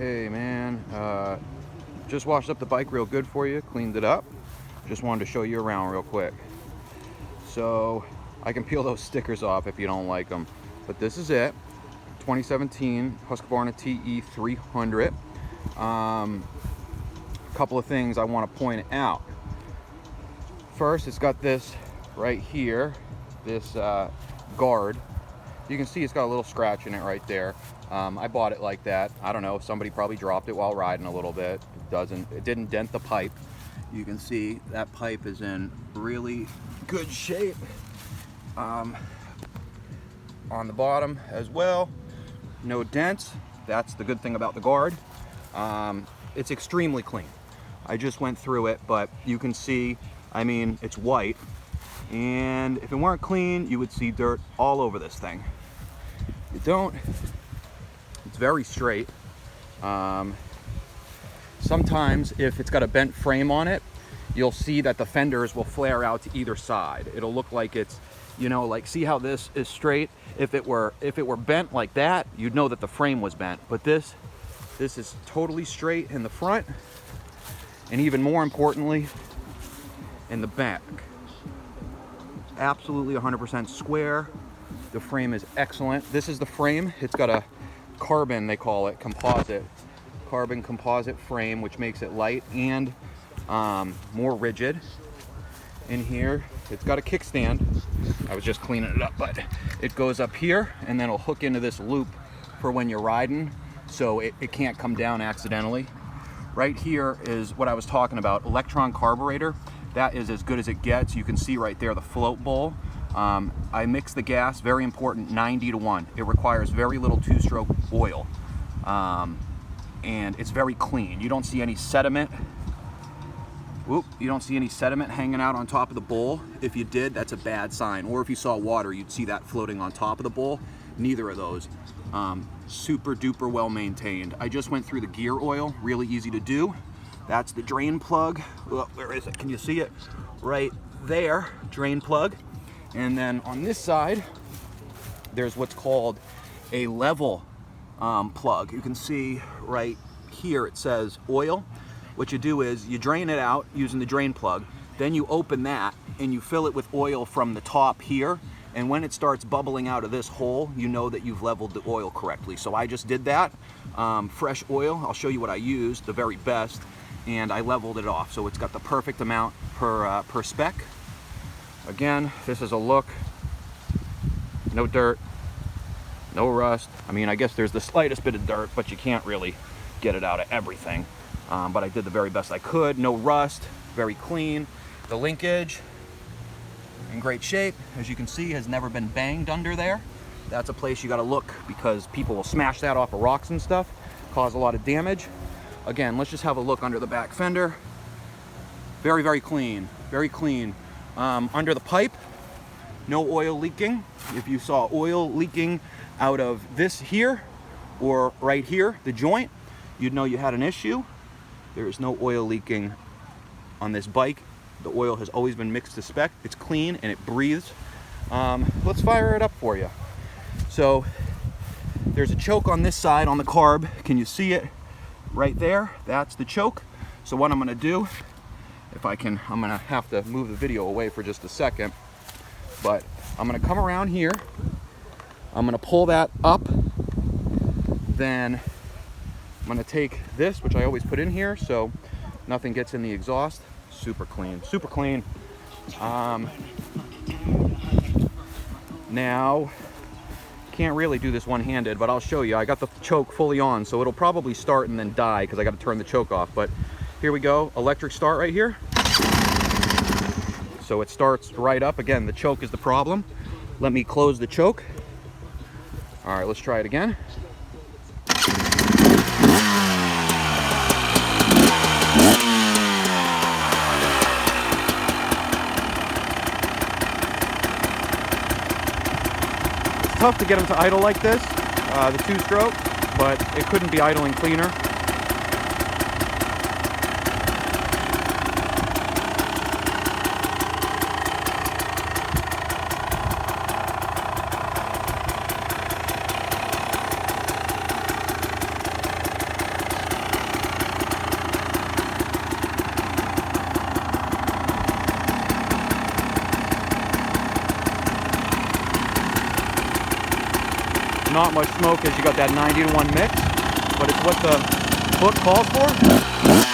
Hey man, just washed up the bike real good for you, cleaned it up. Just wanted to show you around real quick. So I can peel those stickers off if you don't like them, but this is it. 2017 Husqvarna TE300. A couple of things I want to point out. First, it's got this right here, this guard. You can see it's got a little scratch in it right there. I bought it like that. I don't know, somebody probably dropped it while riding a little bit. It didn't dent the pipe. You can see that pipe is in really good shape. On the bottom as well, no dents. That's the good thing about the guard. It's extremely clean. I just went through it, but you can see, I mean, it's white. And if it weren't clean, you would see dirt all over this thing. You don't. It's very straight. Sometimes if it's got a bent frame on it, you'll see that the fenders will flare out to either side. It'll look like it's, you know, like, see how this is straight? If it were bent like that, you'd know that the frame was bent. But this is totally straight in the front, and even more importantly, in the back. Absolutely 100% square. The frame is excellent. This is the frame. It's got a carbon, they call it, carbon composite frame, which makes it light and more rigid. In here, it's got a kickstand. I was just cleaning it up, but it goes up here and then it'll hook into this loop for when you're riding, so it can't come down accidentally. Right here is what I was talking about, electron carburetor. That is as good as it gets. You can see right there the float bowl. I mix the gas, very important, 90-to-1. It requires very little two-stroke oil. And it's very clean. You don't see any sediment. You don't see any sediment hanging out on top of the bowl. If you did, that's a bad sign. Or if you saw water, you'd see that floating on top of the bowl. Neither of those. Super duper well maintained. I just went through the gear oil, really easy to do. That's the drain plug. Oh, where is it? Can you see it? Right there, drain plug. And then on this side, there's what's called a level plug. You can see right here it says oil. What you do is you drain it out using the drain plug, then you open that and you fill it with oil from the top here, and when it starts bubbling out of this hole, you know that you've leveled the oil correctly. So I just did that. Fresh oil, I'll show you what I used, the very best, and I leveled it off, so it's got the perfect amount per spec. Again, this is a look. No dirt, no rust. I mean, I guess there's the slightest bit of dirt, but you can't really get it out of everything. But I did the very best I could. No rust, very clean. The linkage, in great shape. As you can see, has never been banged under there. That's a place you gotta look, because people will smash that off of rocks and stuff, cause a lot of damage. Again, let's just have a look under the back fender. Very, very clean, very clean. Under the pipe, no oil leaking. If you saw oil leaking out of this here or right here, the joint, you'd know you had an issue. There is no oil leaking on this bike. The oil has always been mixed to spec. It's clean and it breathes. Let's fire it up for you. So there's a choke on this side on the carb. Can you see it right there? That's the choke. So what I'm gonna do, if I can, I'm gonna have to move the video away for just a second, but I'm gonna come around here. I'm gonna pull that up. Then I'm gonna take this, which I always put in here so nothing gets in the exhaust. Super clean, super clean. Now, can't really do this one-handed, but I'll show you. I got the choke fully on, so it'll probably start and then die because I got to turn the choke off. But here we go, electric start right here. So it starts right up. Again, the choke is the problem. Let me close the choke. All right, let's try it again. Tough to get them to idle like this, the two-stroke, but it couldn't be idling cleaner. not much smoke as you got that 90-to-1 mix, but it's what the book calls for.